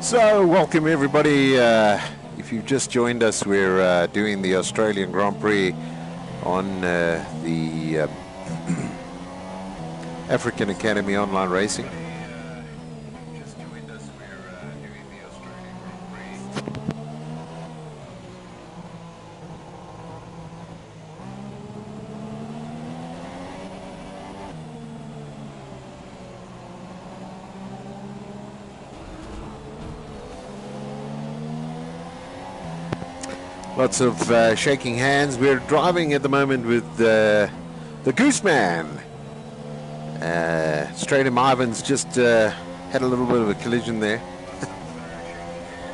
So, welcome everybody. If you've just joined us, we're doing the Australian Grand Prix on the African Academy Online Racing. Lots of shaking hands. We're driving at the moment with the Gooseman. Stratum Ivans just had a little bit of a collision there.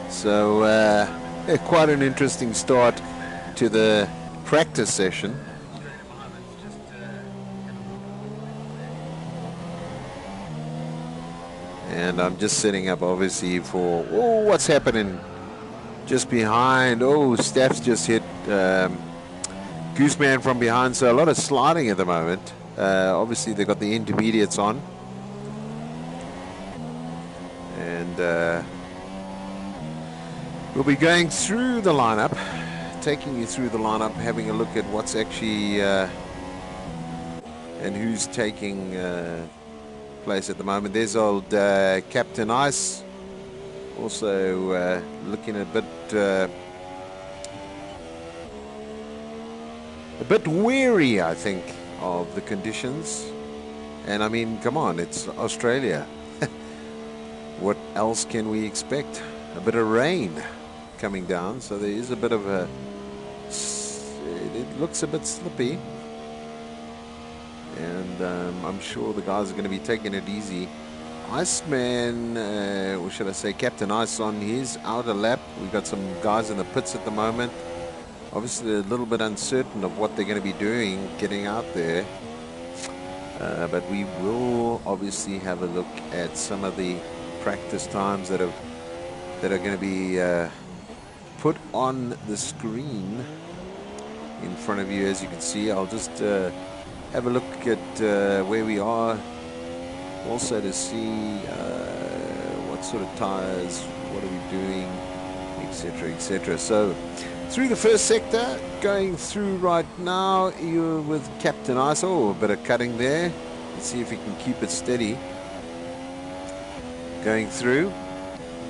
So quite an interesting start to the practice session. And I'm just setting up obviously for what's happening just behind. Staff's just hit Gooseman from behind, so a lot of sliding at the moment. Obviously they've got the intermediates on, and we'll be going through the lineup, taking you through the lineup, having a look at what's actually and who's taking place at the moment. There's old Captain Ice, also looking a bit weary, I think, of the conditions. And I mean, come on, it's Australia. What else can we expect? A bit of rain coming down, so there is a bit of a, it looks a bit slippy, and I'm sure the guys are going to be taking it easy. Iceman, or should I say Captain Ice, on his outer lap. We've got some guys in the pits at the moment. Obviously a little bit uncertain of what they're going to be doing getting out there. But we will obviously have a look at some of the practice times that are going to be put on the screen in front of you. As you can see, I'll just have a look at where we are, also to see what sort of tires, what are we doing, etc., etc. So through the first sector, going through right now, you're with Captain Ice. A bit of cutting there. Let's see if he can keep it steady. Going through.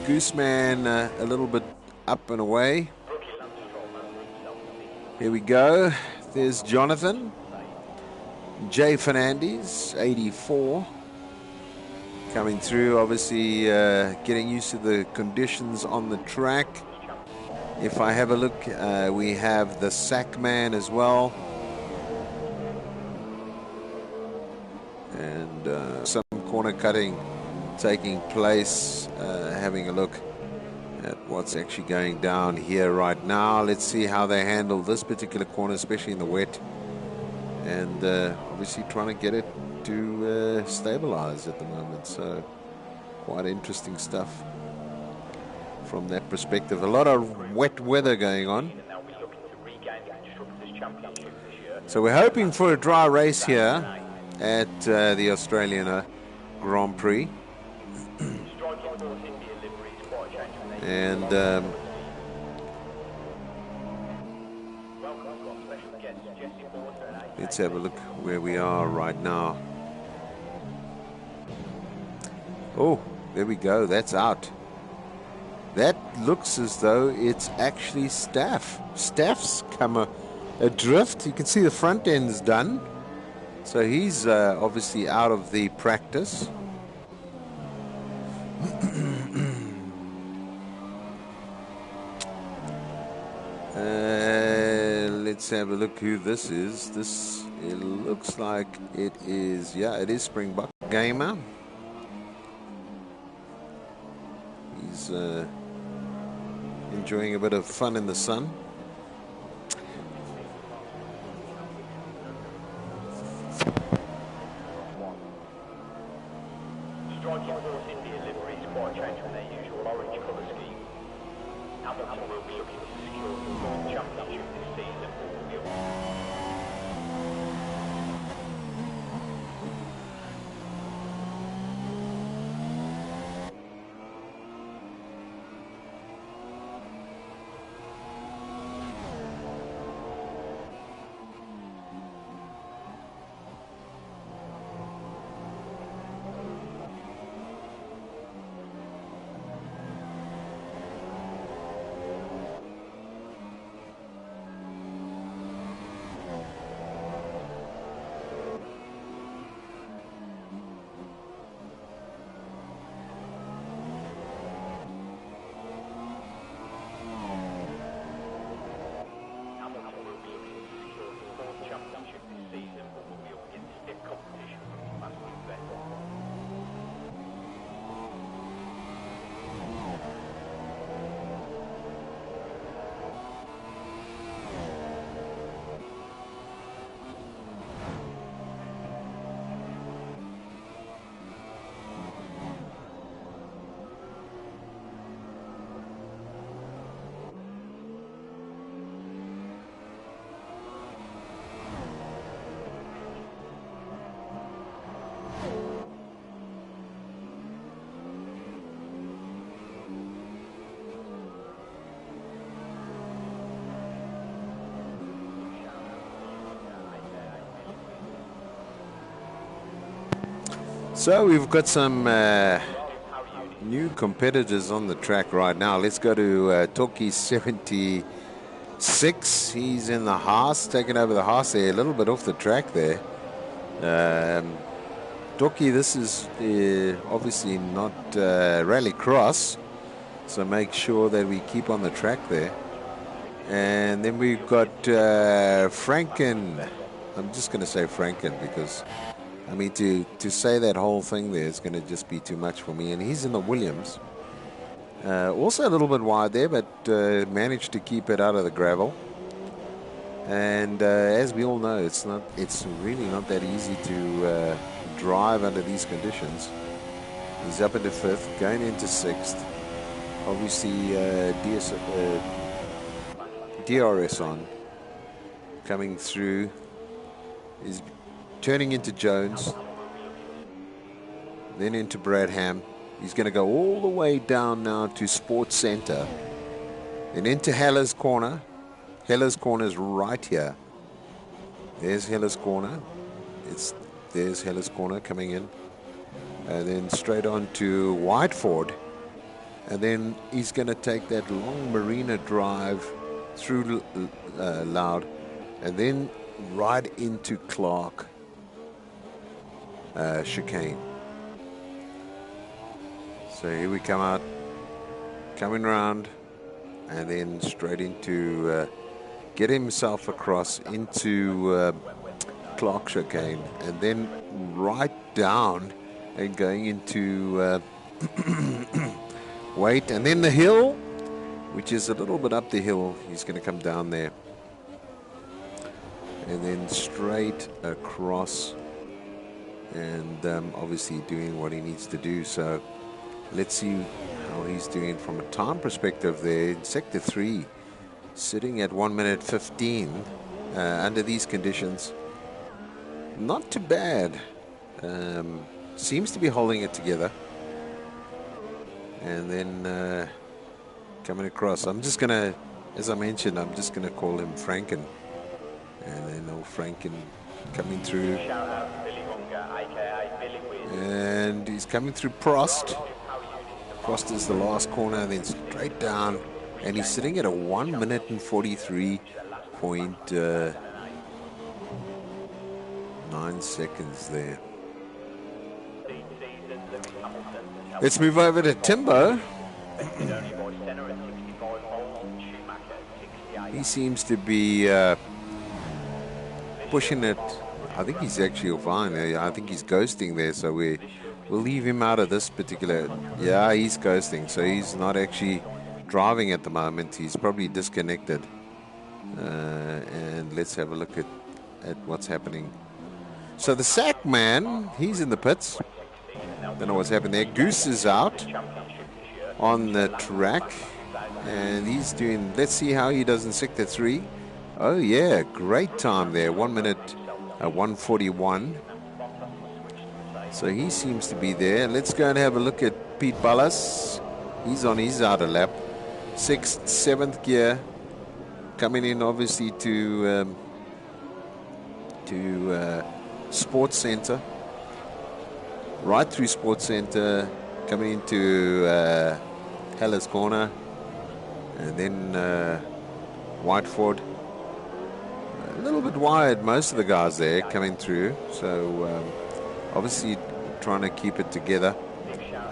Gooseman a little bit up and away. Here we go. There's Jonathan. Jay Fernandez, 84. Coming through, obviously getting used to the conditions on the track. If I have a look, we have the Sackman as well. And some corner cutting taking place. Having a look at what's actually going down here right now. Let's see how they handle this particular corner, especially in the wet. And obviously trying to get it to stabilize at the moment. So quite interesting stuff from that perspective. A lot of wet weather going on. So we're hoping for a dry race here at the Australian Grand Prix. And let's have a look where we are right now. There we go. That's out. That looks as though it's actually Staff. Staff's come adrift. You can see the front end's done. So he's obviously out of the practice. Let's have a look who this is. It looks like it is, it is Springbok Gamer. He's enjoying a bit of fun in the sun. Striking Horse India livery is quite a change from their usual orange colour scheme. Hamilton will be looking to secure the World Championship this season. So we've got some new competitors on the track right now. Let's go to Toki 76. He's in the Haas, taking over the Haas there, a little bit off the track there. Toki, this is obviously not rally cross, so make sure that we keep on the track there. And then we've got Franken. I'm just going to say Franken because, I mean, to say that whole thing there is going to just be too much for me. And he's in the Williams. Also a little bit wide there, but managed to keep it out of the gravel. And as we all know, it's really not that easy to drive under these conditions. He's up into 5th, going into 6th. Obviously, DRS on, coming through. Is turning into Jones, then into Bradham. He's going to go all the way down now to Sports Center, then into Heller's Corner. Heller's Corner is right here. There's Heller's Corner. There's Heller's Corner coming in, and then straight on to Whiteford, and then he's going to take that long Marina drive through Loud, and then right into Clark chicane. So here we come out, coming around, and then straight into get himself across into Clark chicane, and then right down and going into Wait, and then the hill, which is a little bit up the hill. He's going to come down there and then straight across, and obviously doing what he needs to do. So let's see how he's doing from a time perspective there in Sector 3, sitting at 1 minute 15 under these conditions. Not too bad. Seems to be holding it together. And then coming across, I'm just going to, as I mentioned, I'm just going to call him Franken. And then old Franken coming through. And he's coming through Prost. Prost is the last corner, and then straight down. And he's sitting at a 1 minute and 43.9 seconds there. Let's move over to Timbo. He seems to be pushing it. I think he's actually fine. I think he's ghosting there, so we'll leave him out of this particular. Yeah, he's ghosting, so he's not actually driving at the moment. He's probably disconnected. And let's have a look at what's happening. So the sack man, he's in the pits. Don't know what's happened there. Goose is out on the track, and he's doing. Let's see how he does in Sector 3. Oh yeah, great time there. 1 minute 1:41. So he seems to be there. Let's go and have a look at Pete Ballas. He's on his outer lap. 6th, 7th gear, coming in obviously to Sports Center. Right through Sports Center, coming into Heller's Corner, and then Whiteford. A little bit wide, most of the guys there coming through. So obviously trying to keep it together,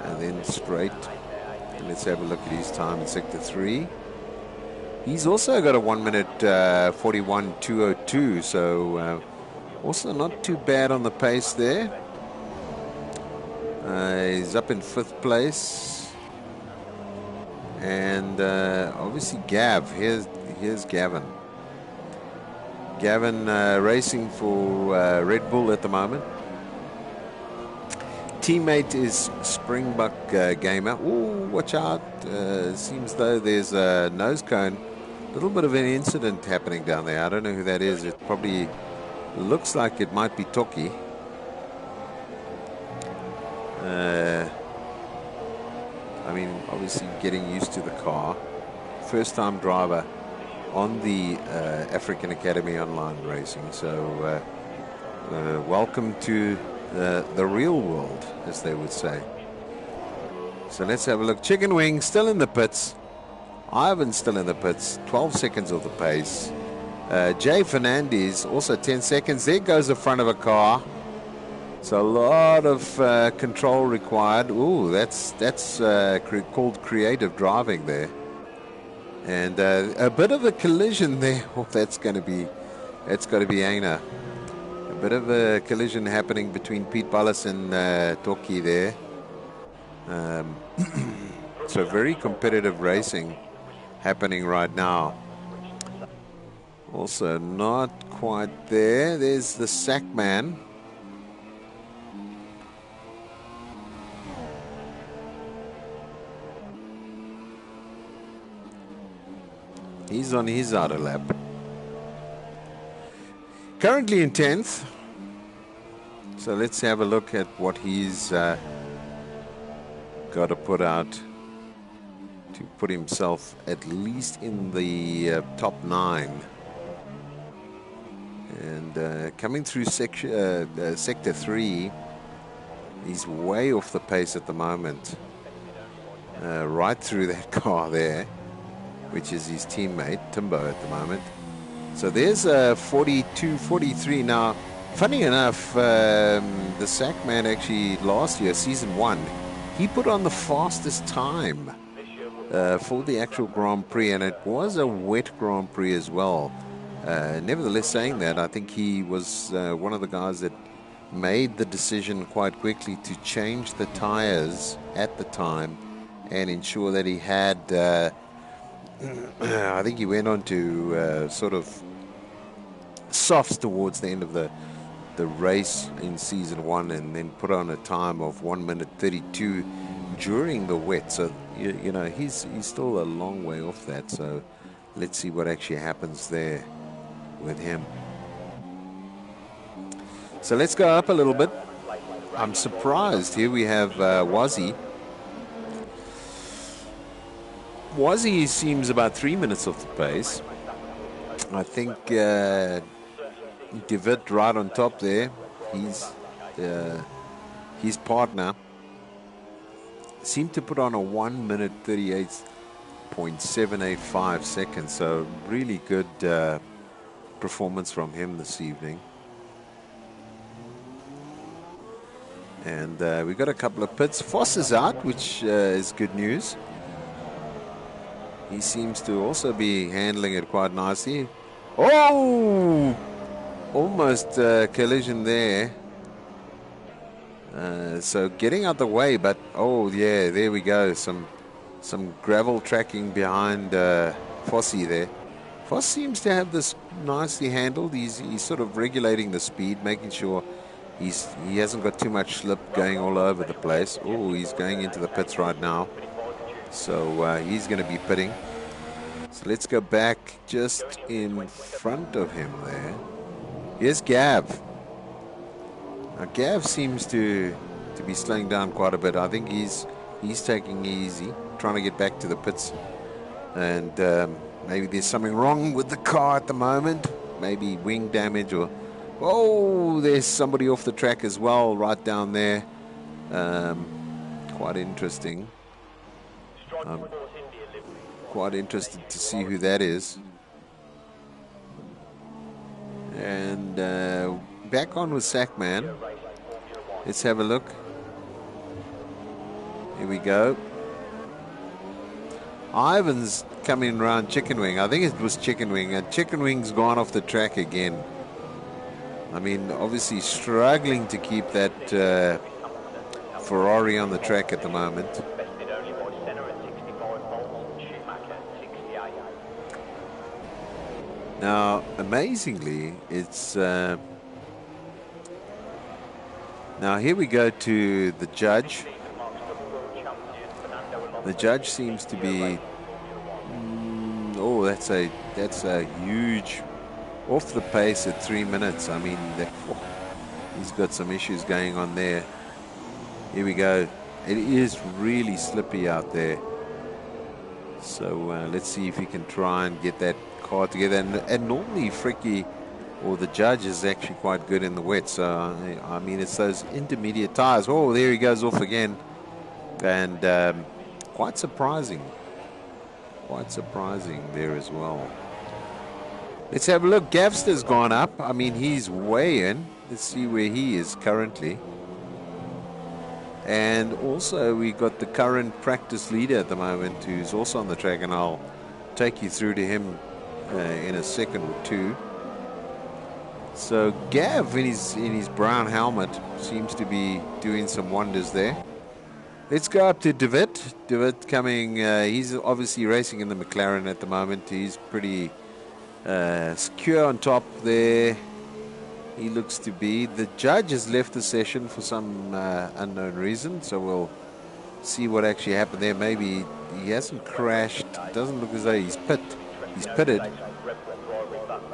and then straight. And let's have a look at his time in Sector 3. He's also got a 1 minute 41.202, so also not too bad on the pace there. He's up in 5th place, and obviously Gav. Here's Gavin. Gavin racing for Red Bull at the moment. Teammate is Springbok Gamer. Ooh, watch out! Seems though there's a nose cone. A little bit of an incident happening down there. I don't know who that is. It probably looks like it might be Toki. I mean, obviously getting used to the car. First time driver on the African Academy Online Racing. So welcome to the real world, as they would say. So let's have a look. Chicken Wing still in the pits. Ivan's still in the pits. 12 seconds of the pace. Jay Fernandez also 10 seconds. There goes the front of a car. So a lot of control required. Ooh, that's called creative driving there. And a bit of a collision there. Oh, that's got to be Aina. A bit of a collision happening between Pete Ballas and Toki there. So very competitive racing happening right now. Also not quite there. There's the sack man. He's on his outer lap. Currently in 10th. So let's have a look at what he's got to put out to put himself at least in the top 9. And coming through Sector 3, he's way off the pace at the moment. Right through that car there, which is his teammate, Timbo, at the moment. So there's 42, 43. Now, funny enough, the Sackman actually last year, Season 1, he put on the fastest time for the actual Grand Prix, and it was a wet Grand Prix as well. Nevertheless, saying that, I think he was one of the guys that made the decision quite quickly to change the tires at the time and ensure that he had, I think he went on to sort of softs towards the end of the race in Season 1, and then put on a time of 1 minute 32 during the wet. So, you know, he's still a long way off that. So let's see what actually happens there with him. So let's go up a little bit. I'm surprised. Here we have Wazi. Wazi seems about 3 minutes off the pace. I think David right on top there. His partner seemed to put on a 1 minute 38.785 seconds. So really good performance from him this evening. And we got a couple of pits. Foss is out, which is good news. He seems to also be handling it quite nicely. Oh! Almost collision there. So getting out the way, but oh yeah, there we go. Some gravel tracking behind Fossey there. Foss seems to have this nicely handled. He's sort of regulating the speed, making sure he hasn't got too much slip going all over the place. Oh, he's going into the pits right now. So he's going to be pitting. So let's go back just in front of him there. Here's Gav. Now Gav seems to be slowing down quite a bit. I think he's taking it easy, trying to get back to the pits. And maybe there's something wrong with the car at the moment. Maybe wing damage or... Oh, there's somebody off the track as well, right down there. Quite interesting. Quite interested to see who that is. And back on with Sackman. Let's have a look. Here we go. Ivan's coming around Chicken Wing. I think it was Chicken Wing. And Chicken Wing's gone off the track again. I mean, obviously struggling to keep that Ferrari on the track at the moment. Now, amazingly, it's... now, here we go to the judge. The judge seems to be... oh, that's a huge... off the pace at 3 minutes. I mean, he's got some issues going on there. Here we go. It is really slippy out there. So let's see if he can try and get that car together. And normally Fricky or the judge is actually quite good in the wet. So, I mean, it's those intermediate tires. Oh, there he goes off again. And quite surprising. Quite surprising there as well. Let's have a look. Gavster's gone up. I mean, he's way in. Let's see where he is currently. And also, we got the current practice leader at the moment, who's also on the track, and I'll take you through to him in a second or two. So Gav, in his brown helmet, seems to be doing some wonders there. Let's go up to David. David coming. He's obviously racing in the McLaren at the moment. He's pretty secure on top there. He looks to be. The judge has left the session for some unknown reason, so we'll see what actually happened there. Maybe he hasn't crashed. It doesn't look as though he's pitted.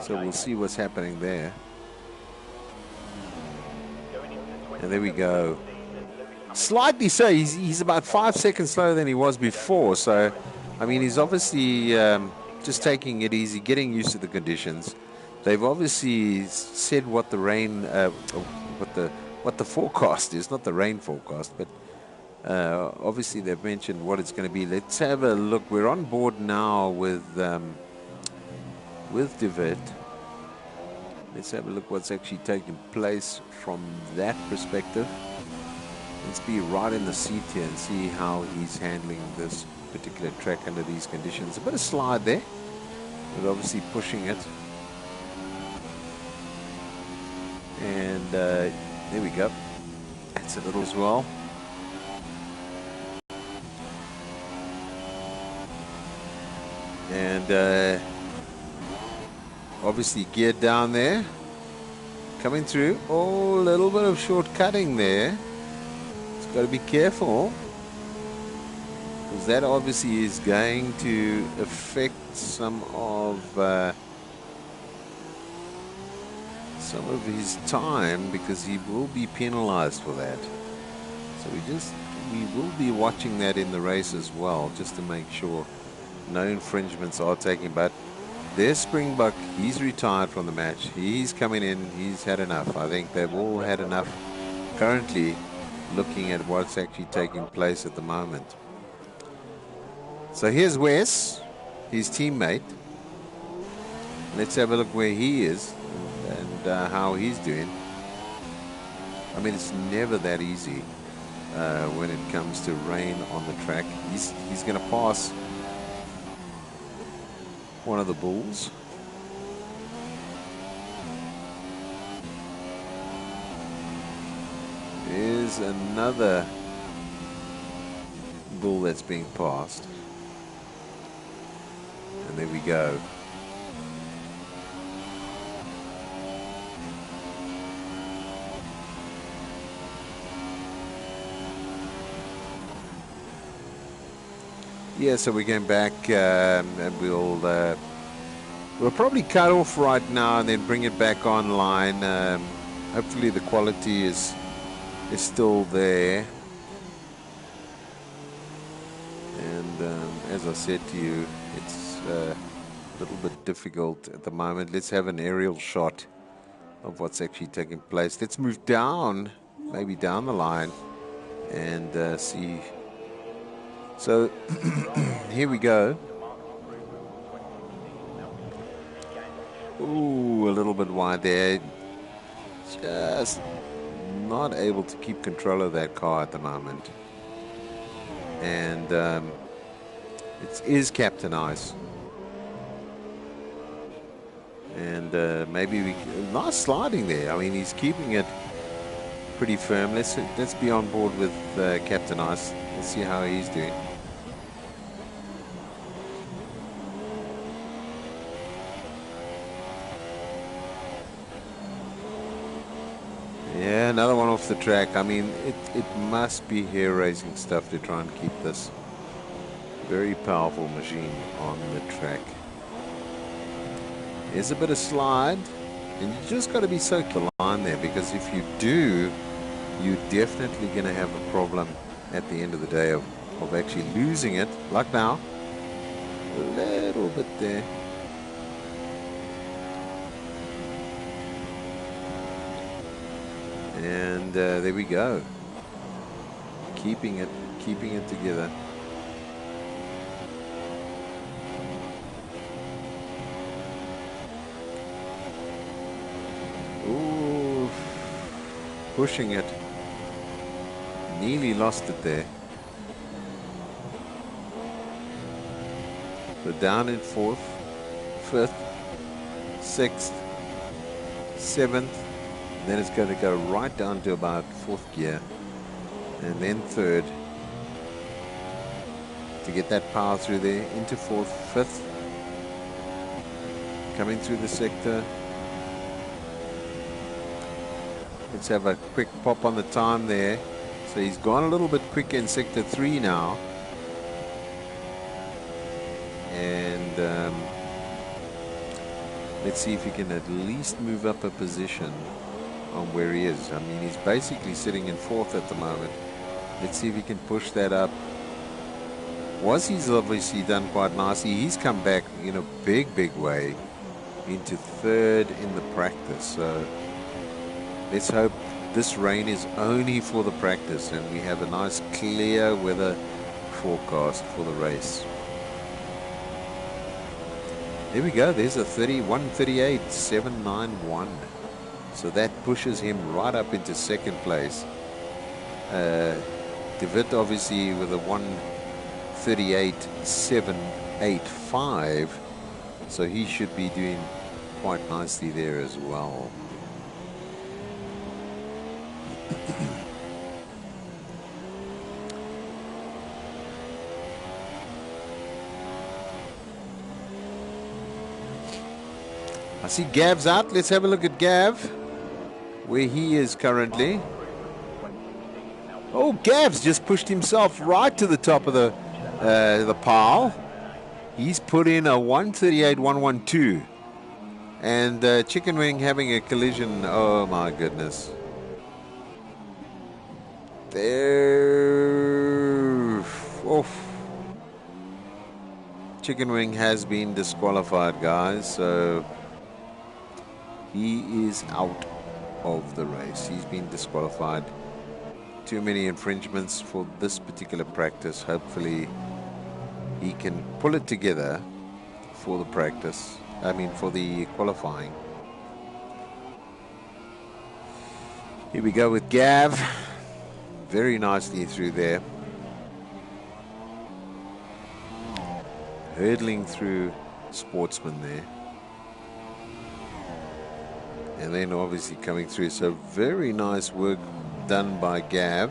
So we'll see what's happening there. And there we go. Slightly so. He's about 5 seconds slower than he was before. So, I mean, he's obviously just taking it easy, getting used to the conditions. They've obviously said what the rain, what the forecast is, not the rain forecast, but obviously they've mentioned what it's going to be. Let's have a look. We're on board now with David. Let's have a look what's actually taking place from that perspective. Let's be right in the seat here and see how he's handling this particular track under these conditions. A bit of slide there, but obviously pushing it. And there we go. That's a little as well. And obviously geared down there. Coming through. Oh, a little bit of short-cutting there. It's got to be careful, because that obviously is going to affect some of his time, because he will be penalized for that. So we will be watching that in the race as well, just to make sure no infringements are taken. But there's Springbok. He's retired from the match. He's coming in. He's had enough. I think they've all had enough currently, looking at what's actually taking place at the moment. So here's Wes, his teammate. Let's have a look where he is and how he's doing. I mean, it's never that easy when it comes to rain on the track. He's going to pass one of the bulls. There's another bull that's being passed. And there we go. Yeah, so we're going back and we'll probably cut off right now and then bring it back online. Hopefully the quality is still there. And as I said to you, it's a little bit difficult at the moment. Let's have an aerial shot of what's actually taking place. Let's move down, maybe down the line, and see. So here we go. Ooh, a little bit wide there. Just not able to keep control of that car at the moment. And it is Captain Ice. And maybe nice sliding there. I mean, he's keeping it pretty firm. Let's be on board with Captain Ice. Let's see how he's doing. Yeah, another one off the track. I mean, it must be hair-raising stuff to try and keep this very powerful machine on the track. There's a bit of slide, and you just got to be so close to the line there, because if you do, you're definitely going to have a problem at the end of the day of actually losing it. Like now, a little bit there. And there we go. Keeping it together. Ooh, pushing it. Nearly lost it there. So down in 4th, 5th, 6th, 7th. Then it's going to go right down to about 4th gear. And then 3rd. To get that power through there. Into 4th, 5th. Coming through the sector. Let's have a quick pop on the time there. So he's gone a little bit quicker in sector 3 now. And let's see if he can at least move up a position on where he is. I mean, he's basically sitting in 4th at the moment. Let's see if he can push that up. He's obviously done quite nicely. He's come back in a big way into 3rd in the practice. So let's hope this rain is only for the practice and we have a nice clear weather forecast for the race. There we go. There's a 31:38.791. So that pushes him right up into 2nd place. De Wit obviously with a 1:38.785. So he should be doing quite nicely there as well. I see Gav's out. Let's have a look at Gav, where he is currently. Oh, Gav's just pushed himself right to the top of the pile. He's put in a 1:38.112. And Chicken Wing having a collision. Oh, my goodness. There. Oof. Chicken Wing has been disqualified, guys. So he is out of the race. He's been disqualified. Too many infringements for this particular practice. Hopefully he can pull it together for the practice. I mean for the qualifying. Here we go with Gav. Very nicely through there. Hurdling through Sportsman there. And then obviously coming through. So very nice work done by Gav.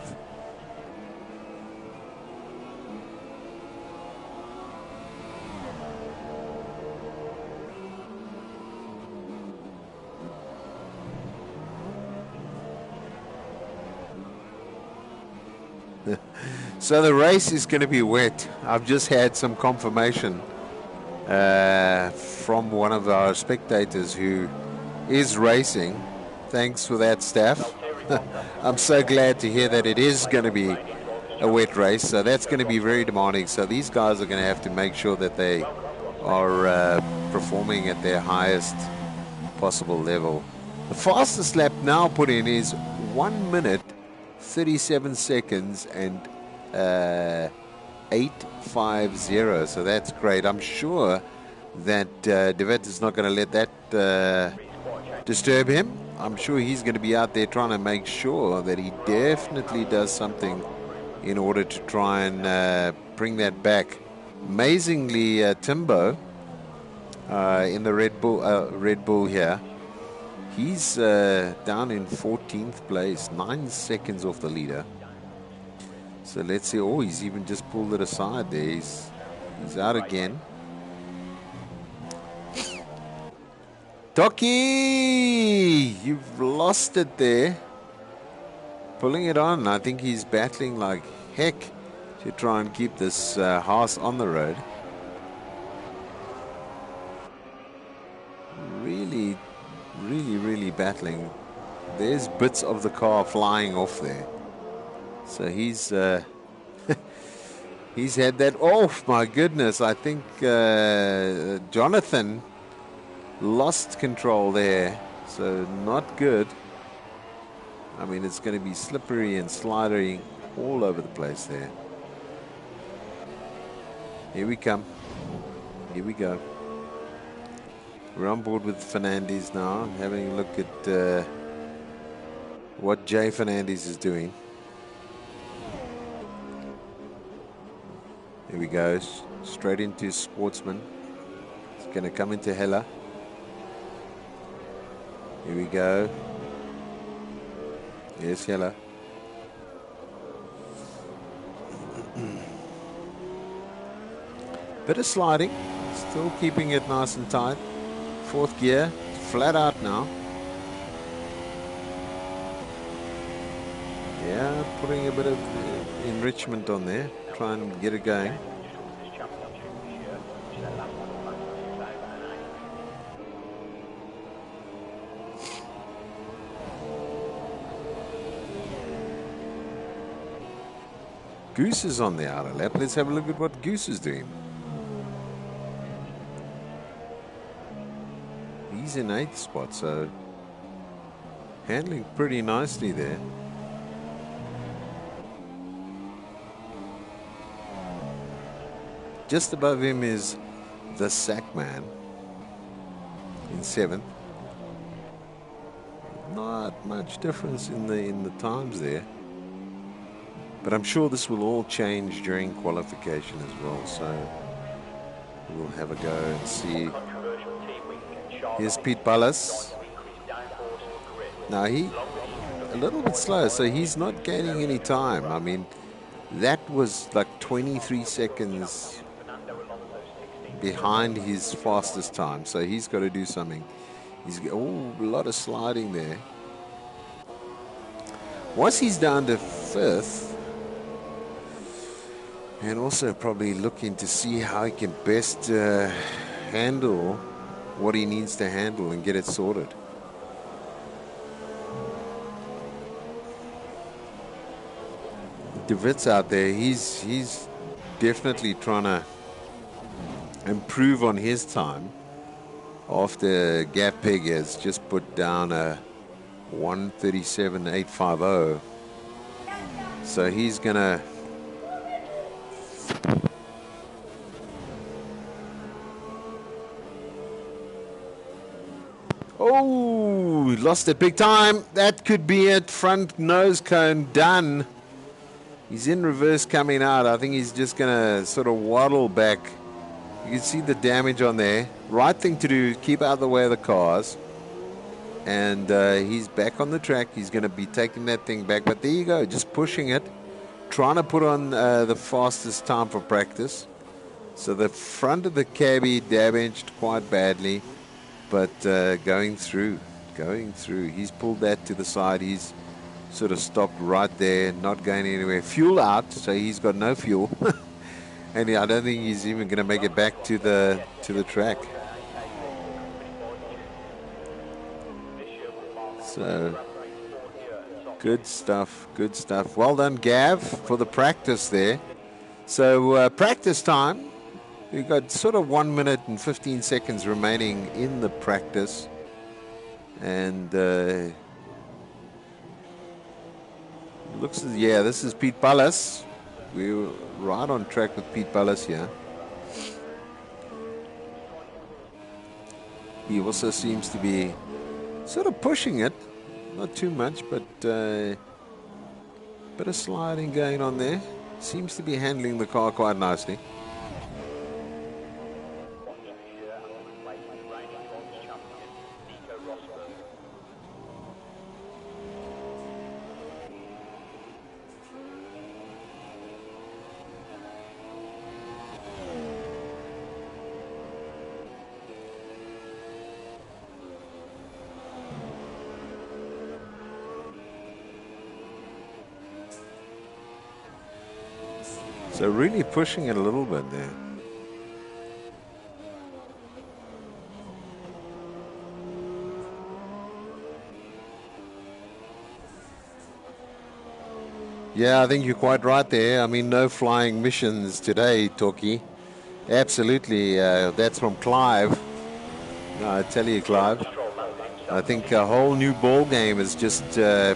So the race is going to be wet. I've just had some confirmation from one of our spectators who is racing. Thanks for that, Steph. I'm so glad to hear that it is going to be a wet race. So that's going to be very demanding. So these guys are going to have to make sure that they are performing at their highest possible level. The fastest lap now put in is 1 minute, 37 seconds and 8:50. So that's great. I'm sure that De Wit is not going to let that disturb him. I'm sure he's going to be out there trying to make sure that he definitely does something in order to try and bring that back. Amazingly, Timbo in the Red Bull here, he's down in 14th place, 9 seconds off the leader. So let's see. Oh, he's even just pulled it aside there. He's out again. Doki, you've lost it there. Pulling it on. I think he's battling like heck to try and keep this horse on the road. Really, really battling. There's bits of the car flying off there. So he's he's had that. Oh my goodness! I think Jonathan lost control there. So not good. I mean, it's going to be slippery and slidery all over the place there. Here we come. Here we go. We're on board with Fernandez now, having a look at what Jay Fernandez is doing. Here we go, straight into Sportsman. It's going to come into Hella. Here we go. Yes, Hella. Bit of sliding, still keeping it nice and tight. Fourth gear, flat out now. Yeah, putting a bit of enrichment on there, try and get it going. Goose is on the outer lap. Let's have a look at what Goose is doing. He's in 8th spot, so handling pretty nicely there. Just above him is the Sackman in 7th. Not much difference in the times there. But I'm sure this will all change during qualification as well, so we'll have a go and see. Here's Pete Ballas. Now he a little bit slow, so he's not gaining any time. I mean, that was like 23 seconds behind his fastest time, so he's got to do something. He's a lot of sliding there. Once he's down to 5th, and also probably looking to see how he can best handle what he needs to handle and get it sorted. De Wit's out there. He's definitely trying to improve on his time after Gap Pig has just put down a 1:37.850. So he's gonna lost it big time. That could be it. Front nose cone done. He's in reverse coming out. I think he's just going to sort of waddle back. You can see the damage on there. Right thing to do, keep out of the way of the cars. And he's back on the track. He's going to be taking that thing back. But there you go, just pushing it. Trying to put on the fastest time for practice. So the front of the cabbie damaged quite badly. But going through. He's pulled that to the side. He's sort of stopped right there, not going anywhere. Fuel out, so he's got no fuel. And I don't think he's even going to make it back to the track. So good stuff. Well done, Gav, for the practice there. So practice time. We've got sort of 1 minute and 15 seconds remaining in the practice. And looks as, yeah, this is Pete Ballas. We're right on track with Pete Ballas here. He also seems to be sort of pushing it. Not too much, but bit of sliding going on there. Seems to be handling the car quite nicely. So really pushing it a little bit there. Yeah, I think you're quite right there. I mean, no flying missions today, Toki. Absolutely. That's from Clive. No, I tell you, Clive. I think a whole new ball game is just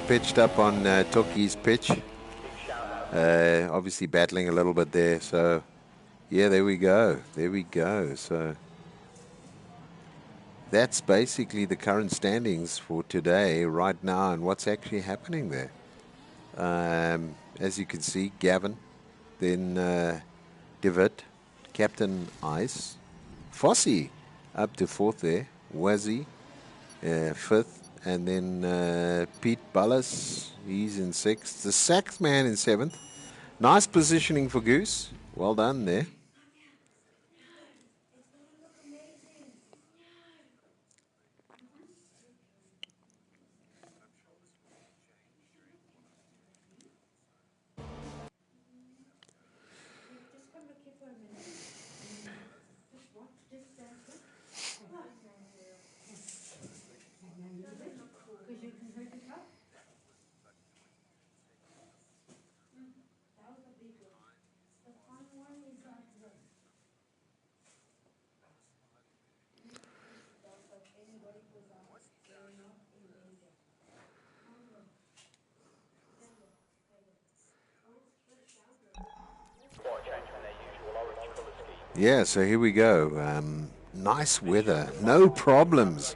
pitched up on Toki's pitch. Obviously battling a little bit there. So, yeah, there we go. There we go. So that's basically the current standings for today, right now, and what's actually happening there. As you can see, Gavin, then David, Captain Ice, Fossey up to fourth there, Wazzy fifth, and then Pete Bullis, he's in sixth. The Sax man in seventh. Nice positioning for Goose. Well done there. Yeah, so here we go. Nice weather, no problems.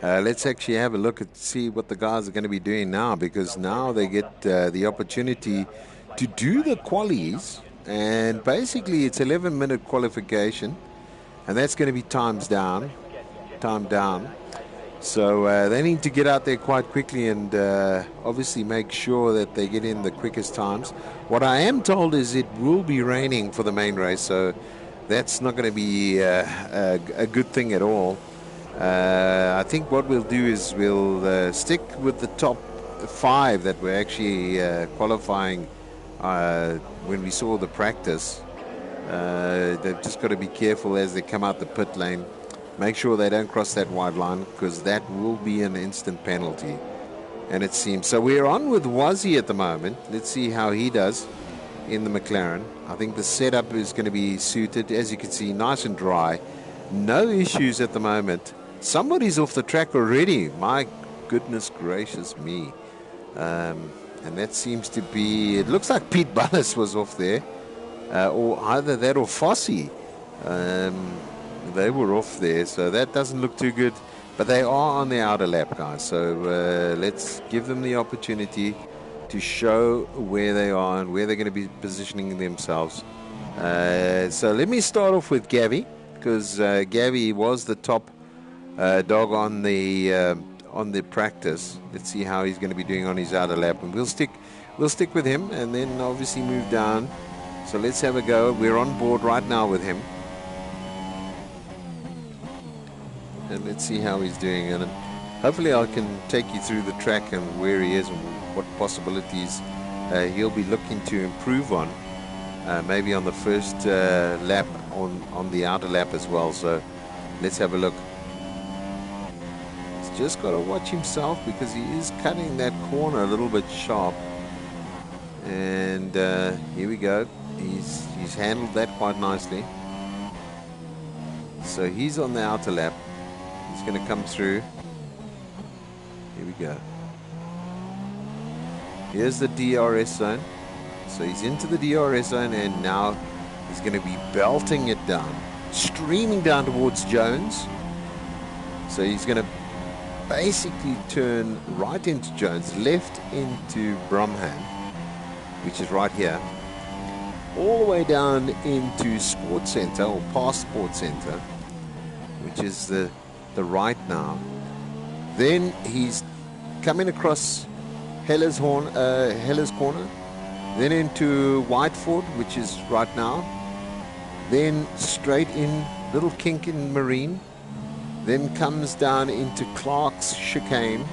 Let's actually have a look at see what the guys are going to be doing now, because now they get the opportunity to do the qualies, and basically it's 11-minute qualification, and that's going to be time down. So they need to get out there quite quickly and obviously make sure that they get in the quickest times. What I am told is it will be raining for the main race, so that's not going to be a good thing at all. I think what we'll do is we'll stick with the top 5 that were actually qualifying when we saw the practice. They've just got to be careful as they come out the pit lane. Make sure they don't cross that wide line, because that will be an instant penalty. And it seems. So we're on with Wazzy at the moment. Let's see how he does in the McLaren. I think the setup is going to be suited. As you can see, nice and dry. No issues at the moment. Somebody's off the track already. My goodness gracious me. And that seems to be, it looks like Pete Bullis was off there. Or either that or Fossey. They were off there, so that doesn't look too good. But they are on the outer lap, guys. So let's give them the opportunity to show where they are and where they're going to be positioning themselves. So let me start off with Gavi, because Gavi was the top dog on the practice. Let's see how he's going to be doing on his outer lap, and we'll stick with him, and then obviously move down. So let's have a go. We're on board right now with him. And let's see how he's doing, and hopefully I can take you through the track and where he is and what possibilities he'll be looking to improve on, maybe on the first lap, on the outer lap as well. So let's have a look. He's just got to watch himself, because he is cutting that corner a little bit sharp. And here we go. He's handled that quite nicely. So he's on the outer lap. He's going to come through. Here we go. Here's the DRS zone. So he's into the DRS zone, and now he's going to be belting it down, streaming down towards Jones. So he's going to basically turn right into Jones, left into Bromham, which is right here, all the way down into Sports Center, or past Sports Center, which is the right now. Then he's coming across Heller's Corner, then into Whiteford, which is right now, then straight in Little Kink in Marine, then comes down into Clark's Chicane,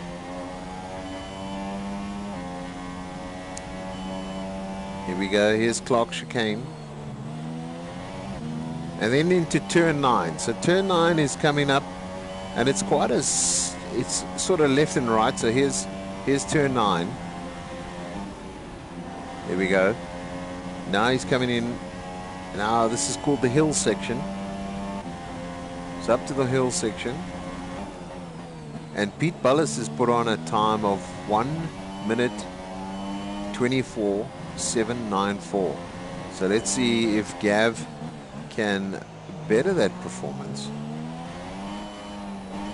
here we go, here's Clark's Chicane, and then into turn 9. So turn 9 is coming up, and it's quite it's sort of left and right. So here's turn 9. There we go. Now he's coming in. Now this is called the hill section. So up to the hill section. And Pete Bullis has put on a time of 1 minute 24.794. So let's see if Gav can better that performance.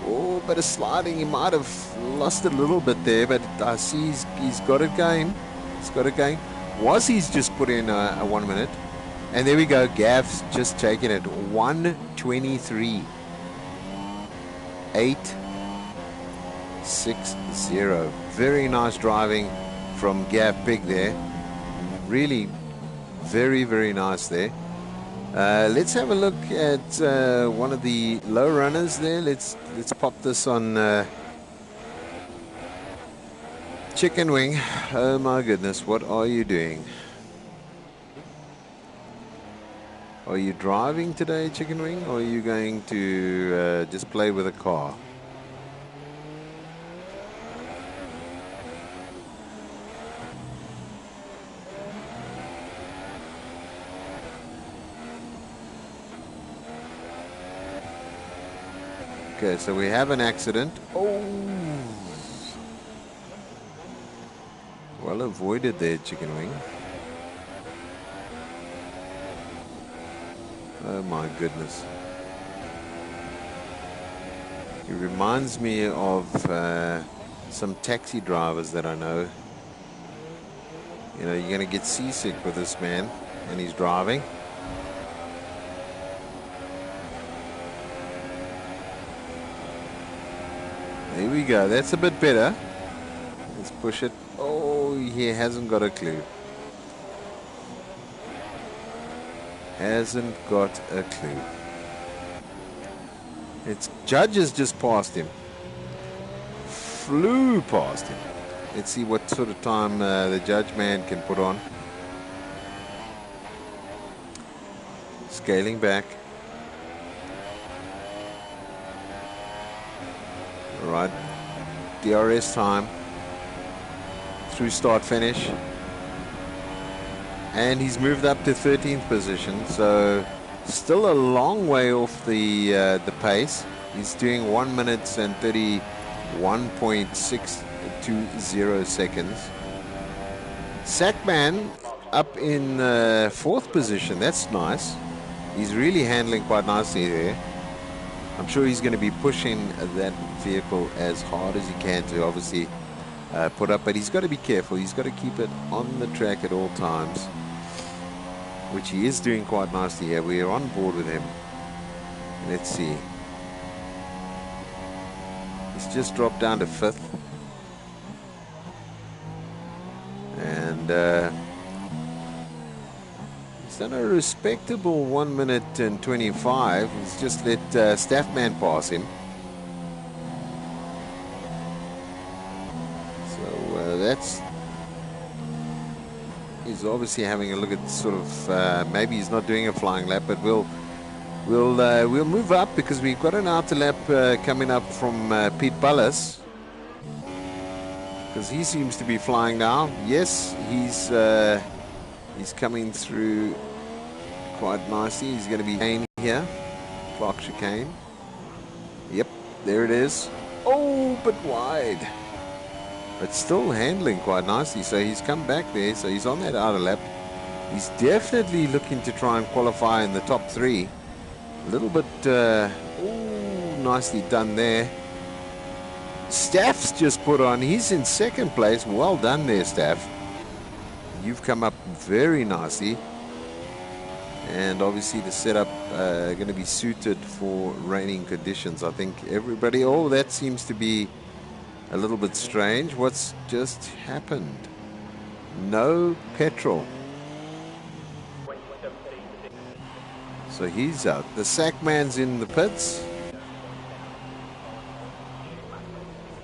Oh, bit of sliding. He might have lost a little bit there, but I see he's got it going. He's got it going. He's just put in a 1 minute. And there we go. Gav's just taking it. 1:23.860. Very nice driving from Gav Pig there. Really very, very nice there. Let's have a look at one of the low runners there. Let's pop this on Chicken Wing. Oh my goodness, what are you doing? Are you driving today, Chicken Wing, or are you going to just play with a car? Okay, so we have an accident. Oh! Well avoided there, Chicken Wing. Oh my goodness. He reminds me of some taxi drivers that I know. You know, you're going to get seasick with this man, and he's driving. There we go. That's a bit better. Let's push it. Oh, he hasn't got a clue. Hasn't got a clue. Its Judge has just passed him. Flew past him. Let's see what sort of time the Judge man can put on. Scaling back. Right, DRS time through start finish, and he's moved up to 13th position, so still a long way off the pace. He's doing 1 minute and 31.620 seconds. Sackman up in 4th position. That's nice. He's really handling quite nicely there. I'm sure he's going to be pushing that vehicle as hard as he can to obviously put up, but he's got to be careful. He's got to keep it on the track at all times, which he is doing quite nicely here. We are on board with him. Let's see. He's just dropped down to 5th. And he's done a respectable 1 minute and 25. He's just let Staffman pass him. So he's obviously having a look at sort of maybe he's not doing a flying lap, but we'll move up because we've got an outer lap coming up from Pete Bullis, because he seems to be flying now. Yes, he's coming through quite nicely. He's going to be chicane here. Clark chicane. Yep, there it is. Oh, but wide. But still handling quite nicely. So he's come back there. So he's on that outer lap. He's definitely looking to try and qualify in the top 3. A little bit nicely done there. Staff's just put on. He's in 2nd place. Well done there, Staff. You've come up very nicely, and obviously the setup going to be suited for raining conditions. I think everybody, that seems to be a little bit strange. What's just happened? No petrol. So he's out. The Sackman's in the pits.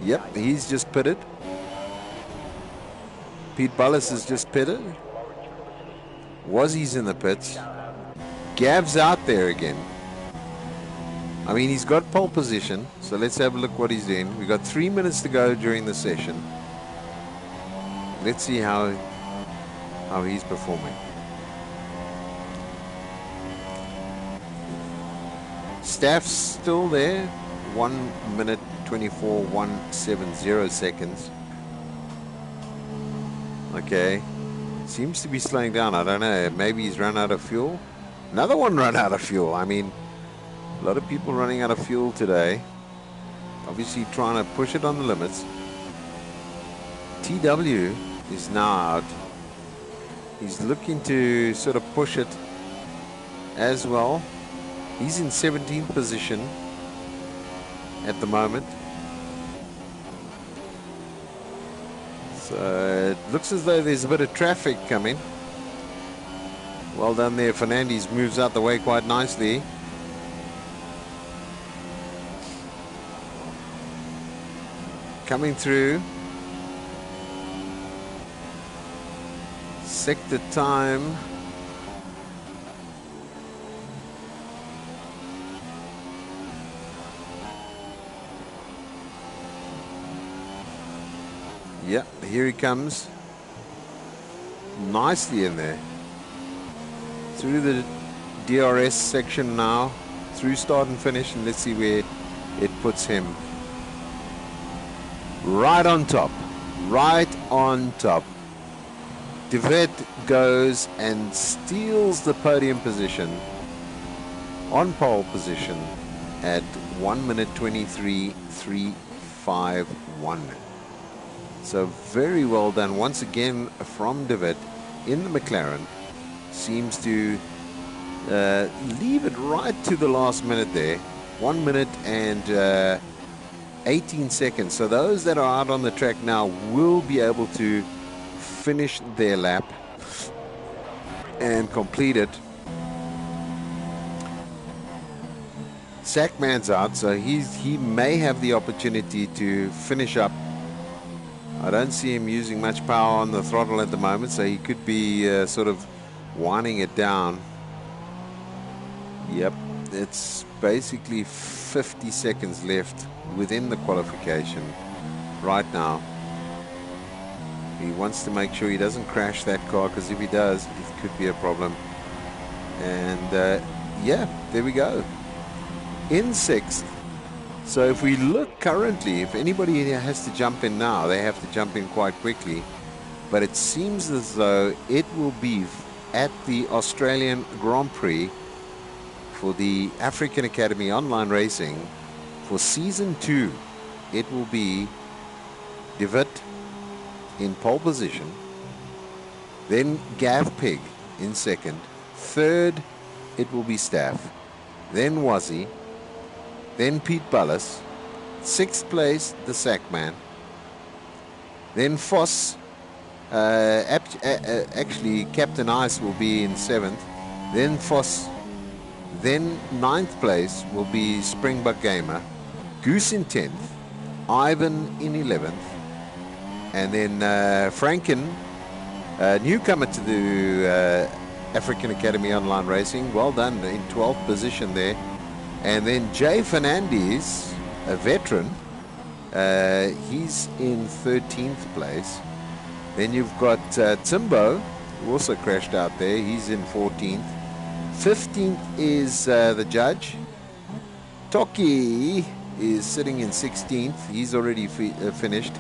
Yep, he's just pitted. Pete Bullis is just pitted. He's in the pits. Gav's out there again. I mean, he's got pole position. So let's have a look what he's doing. We've got 3 minutes to go during the session. Let's see how he's performing. Staff's still there. 1 minute 24.170 seconds. Okay, seems to be slowing down. I don't know, maybe he's run out of fuel. Another one run out of fuel. I mean, a lot of people running out of fuel today. Obviously trying to push it on the limits. TW is now out. He's looking to sort of push it as well. He's in 17th position at the moment. So it looks as though there's a bit of traffic coming. Well done there. Fernandes moves out the way quite nicely. Coming through. Sector time. Yeah, here he comes. Nicely in there. Through the DRS section now. Through start and finish, and let's see where it puts him. Right on top. Right on top. De Wet goes and steals the podium position on pole position at 1 minute 23.351. So very well done once again from De Wet in the McLaren. Seems to leave it right to the last minute there. 1 minute and 18 seconds. So those that are out on the track now will be able to finish their lap and complete it. Sackman's out, so he may have the opportunity to finish up. I don't see him using much power on the throttle at the moment, so he could be sort of winding it down. Yep, it's basically 50 seconds left within the qualification right now. He wants to make sure he doesn't crash that car, because if he does, it could be a problem. And yeah, there we go. In sixth. So if we look currently, if anybody here has to jump in now, they have to jump in quite quickly. But it seems as though it will be at the Australian Grand Prix for the African Academy Online Racing for Season 2. It will be De Wet in pole position, then Gav Pig in second, third it will be Staff, then Wazzy, then Pete Bullis, sixth place the Sackman, then Foss, actually Captain Ice will be in seventh, then Foss, then ninth place will be Springbok Gamer, Goose in 10th, Ivan in 11th, and then Franken, newcomer to the African Academy Online Racing, well done, in 12th position there. And then Jay Fernandes, a veteran, he's in 13th place. Then you've got Timbo, who also crashed out there, he's in 14th. 15th is the judge. Toki is sitting in 16th, he's already finished.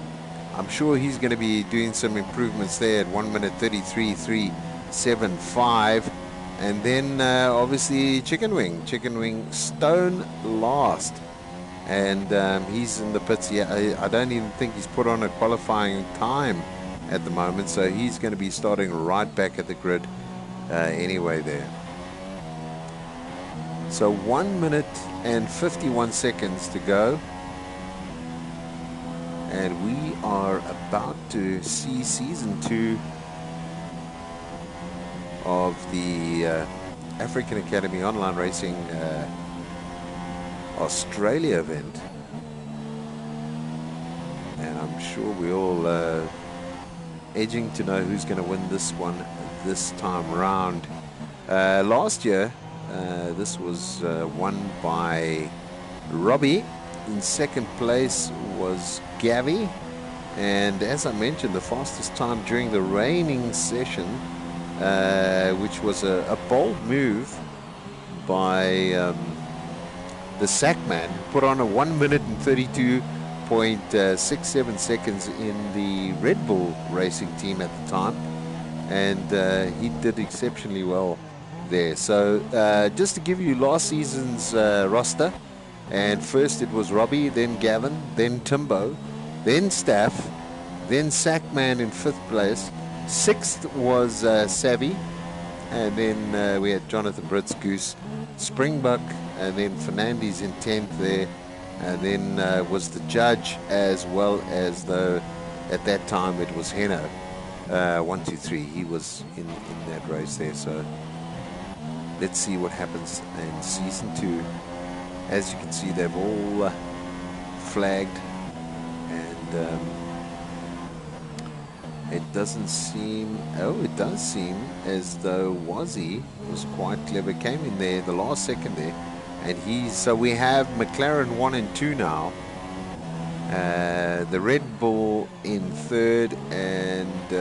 I'm sure he's going to be doing some improvements there at 1 minute 33.375. And then obviously Chicken Wing Stone last. And he's in the pits. Yeah, I don't even think he's put on a qualifying time at the moment. So he's going to be starting right back at the grid anyway there. So 1 minute and 51 seconds to go. And we are about to see Season 2 of the African Academy Online Racing Australia event. And I'm sure we're all edging to know who's going to win this one this time round. Last year, this was won by Robbie. In second place was Gavi, and as I mentioned, the fastest time during the raining session, which was a bold move by the Sackman, put on a 1 minute and 1:37 seconds in the Red Bull racing team at the time, and he did exceptionally well there. So just to give you last season's roster, and first it was Robbie, then Gavin, then Timbo, then Staff, then Sackman in 5th place. 6th was Savi, and then we had Jonathan Brits, Goose, Springbuck, and then Fernandes in 10th there. And then was the judge, as well as though at that time it was Heno. 1, 2, 3. He was in that race there. So let's see what happens in season 2. As you can see, they've all flagged, and it doesn't seem. Oh, it does seem as though Wazzy was quite clever. Came in there the last second there. And so we have McLaren 1 and 2 now. The Red Bull in 3rd, and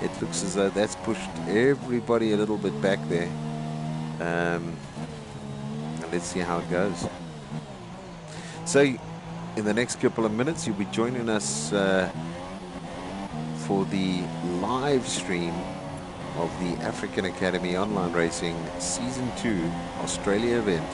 it looks as though that's pushed everybody a little bit back there. And let's see how it goes. So in the next couple of minutes, you'll be joining us for the live stream of the African Academy Online Racing Season 2 Australia event.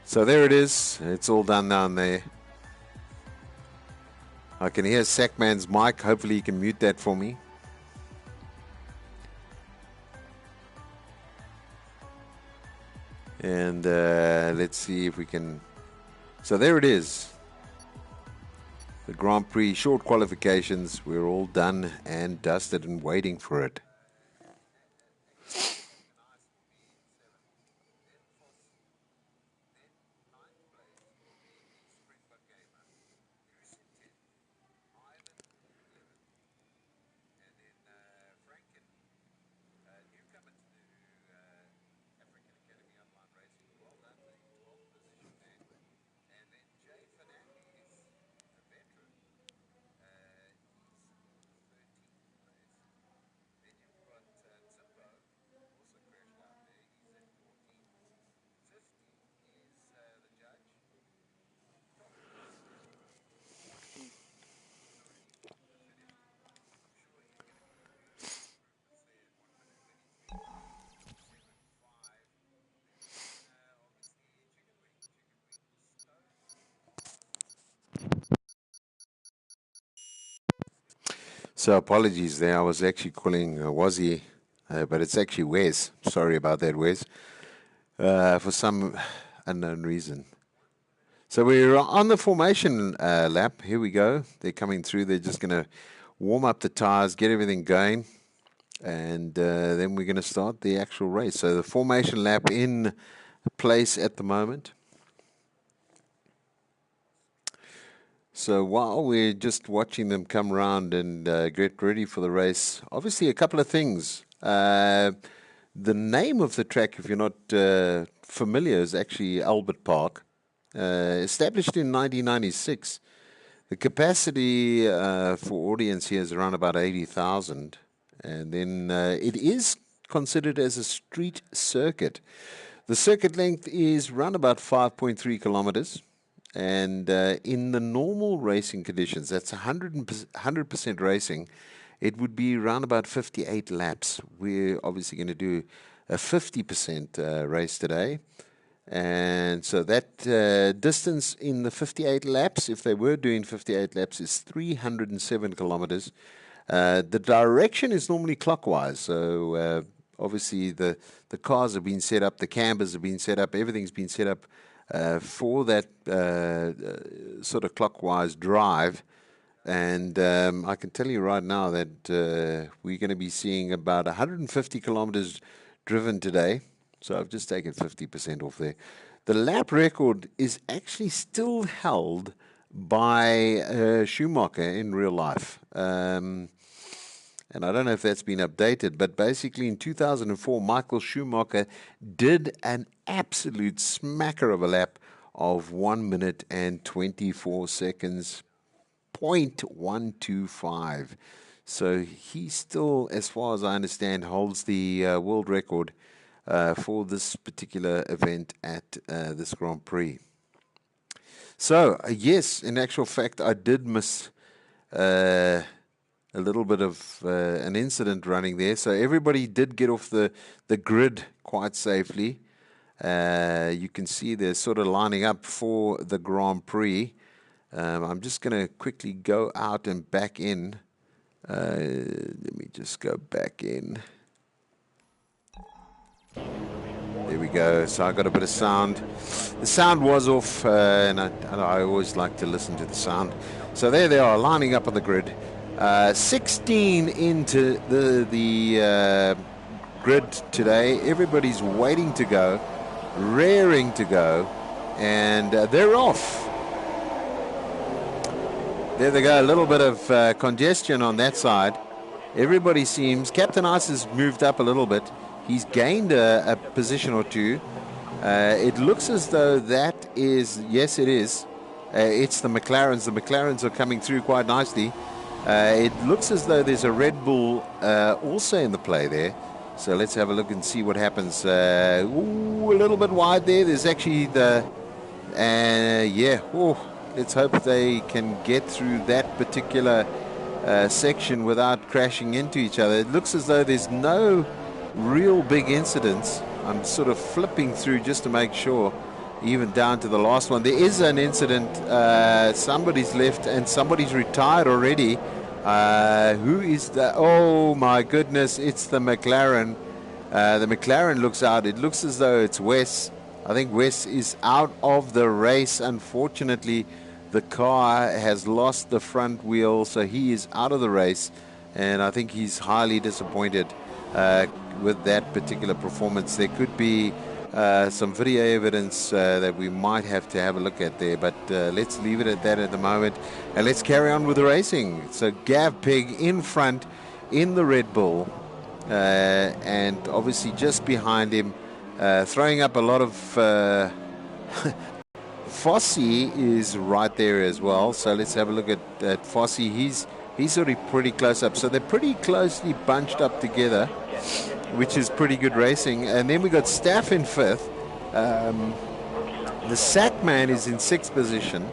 So there it is. It's all done down there. I can hear Sackman's mic. Hopefully you can mute that for me. And let's see if we can. So there it is. The Grand Prix short qualifications. We're all done and dusted and waiting for it. So apologies there. I was actually calling Wazzy, but it's actually Wes. Sorry about that, Wes. For some unknown reason. So we're on the formation lap. Here we go. They're coming through. They're just going to warm up the tires, get everything going, and then we're going to start the actual race. So the formation lap in place at the moment. So while we're just watching them come around and get ready for the race, obviously a couple of things. The name of the track, if you're not familiar, is actually Albert Park. Established in 1996. The capacity for audience here is around about 80,000. And then it is considered as a street circuit. The circuit length is around about 5.3 kilometers. And in the normal racing conditions, that's 100% racing, it would be around about 58 laps. We're obviously going to do a 50% race today. And so that distance in the 58 laps, if they were doing 58 laps, is 307 kilometers. The direction is normally clockwise. So obviously the cars have been set up, the cambers have been set up, everything's been set up for that sort of clockwise drive. And I can tell you right now that we're going to be seeing about 150 kilometers driven today. So I've just taken 50% off there. The lap record is actually still held by Schumacher in real life. and I don't know if that's been updated, but basically in 2004, Michael Schumacher did an absolute smacker of a lap of 1 minute and 24 seconds, 0.125. So he still, as far as I understand, holds the world record for this particular event at this Grand Prix. So, yes, in actual fact, I did miss a little bit of an incident running there. So everybody did get off the grid quite safely. You can see they're sort of lining up for the Grand Prix. I'm just going to quickly go out and back in. Let me just go back in. There we go. So I got a bit of sound. The sound was off, and I always like to listen to the sound. So there they are, lining up on the grid. 16 into the grid today. Everybody's waiting to go, raring to go, and they're off. There they go, a little bit of congestion on that side. Everybody seems, Captain Ice has moved up a little bit. He's gained a position or two. It looks as though that is, yes it is, it's the McLarens. The McLarens are coming through quite nicely. It looks as though there's a Red Bull also in the play there. So let's have a look and see what happens. Ooh, a little bit wide there. There's actually the, yeah, let's hope they can get through that particular section without crashing into each other. It looks as though there's no real big incidents. I'm sort of flipping through just to make sure, even down to the last one. There is an incident. Somebody's left and somebody's retired already. Who is that? Oh my goodness, it's the McLaren. The McLaren looks out. It looks as though it's Wes. I think Wes is out of the race. Unfortunately, the car has lost the front wheel, so he is out of the race, and I think he's highly disappointed with that particular performance. There could be some video evidence that we might have to have a look at there, but let's leave it at that at the moment, and let's carry on with the racing. So Gav Pig in front in the Red Bull, and obviously just behind him, throwing up a lot of Fossey is right there as well. So let's have a look at Fossey. He's already pretty close up. So they're pretty closely bunched up together, which is pretty good racing. And then we got Staff in fifth. The Sackman is in sixth position,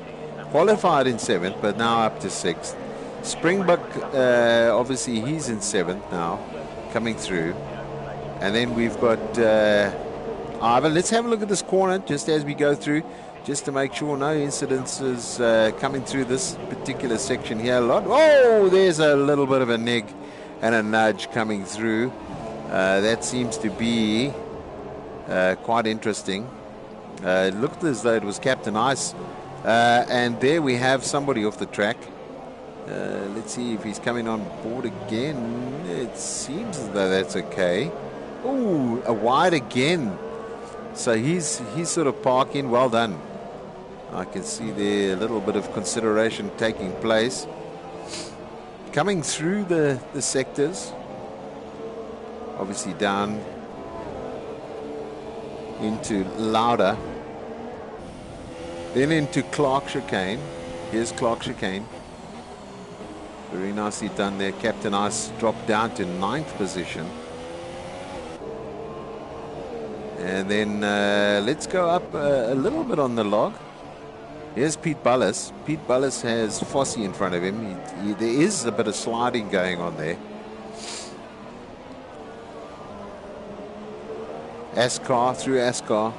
qualified in seventh, but now up to sixth. Springbok, obviously he's in seventh now, coming through. And then we've got Ivan. Let's have a look at this corner just as we go through, just to make sure no incidences coming through this particular section here. Oh, there's a little bit of a nig and a nudge coming through. That seems to be quite interesting. It looked as though it was Captain Ice. And there we have somebody off the track. Let's see if he's coming on board again. It seems as though that's okay. Oh, a wide again. So he's sort of parking. Well done. I can see there a little bit of consideration taking place. Coming through the sectors. Obviously down into Lauda. Then into Clark Chicane. Here's Clark Chicane. Very nicely done there. Captain Ice dropped down to 9th position. And then let's go up a little bit on the log. Here's Pete Bullis. Pete Bullis has Fossey in front of him. There is a bit of sliding going on there. Ascar through Ascar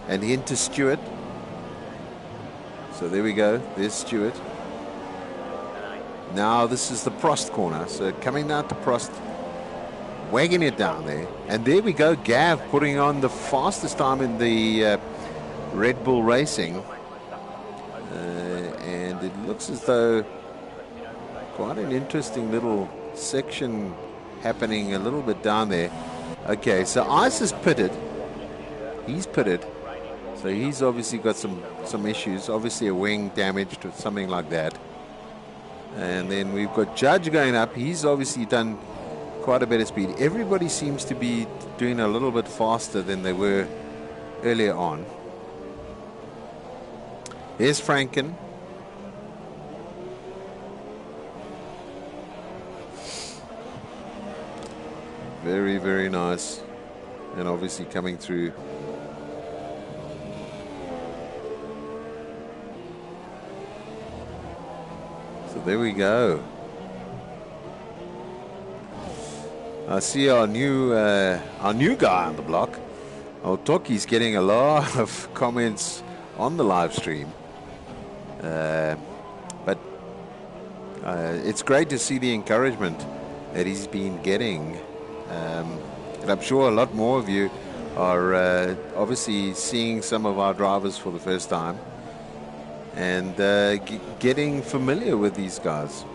and into Stewart. So there we go. There's Stewart. Now this is the Prost corner. So coming down to Prost, wagging it down there. And there we go. Gav putting on the fastest time in the Red Bull Racing. And it looks as though quite an interesting little section happening a little bit down there. Okay, so Ice is pitted. He's pitted. So he's obviously got some issues. Obviously a wing damaged or something like that. And then we've got Judge going up. He's obviously done quite a bit of speed. Everybody seems to be doing a little bit faster than they were earlier on. Here's Franken. Very, very nice. And obviously coming through. So there we go. I see our new guy on the block. Toki's getting a lot of comments on the live stream. But it's great to see the encouragement that he's been getting. And I'm sure a lot more of you are obviously seeing some of our drivers for the first time and getting familiar with these guys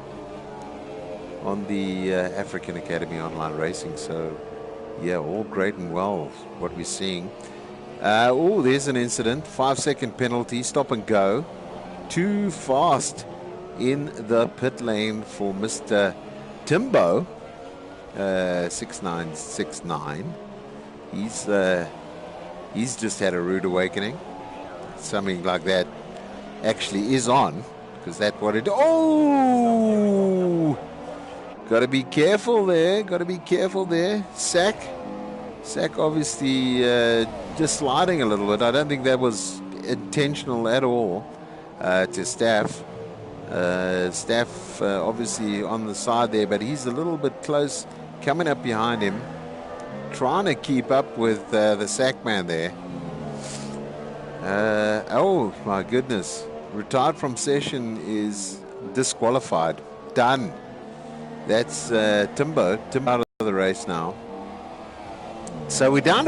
on the African Academy Online Racing. So yeah, all great and well what we're seeing. Oh, there's an incident. 5-second penalty, stop and go. Too fast in the pit lane for Mr. Timbo. 6969. He's just had a rude awakening. Something like that actually is on, because that's what it. Oh, got to be careful there. Got to be careful there. Sack obviously just sliding a little bit. I don't think that was intentional at all to Staff. Staff obviously on the side there, but he's a little bit close, coming up behind him, trying to keep up with the sack man there. Oh my goodness, retired from session is disqualified. Done. That's Timbo out of the race now. So we're down to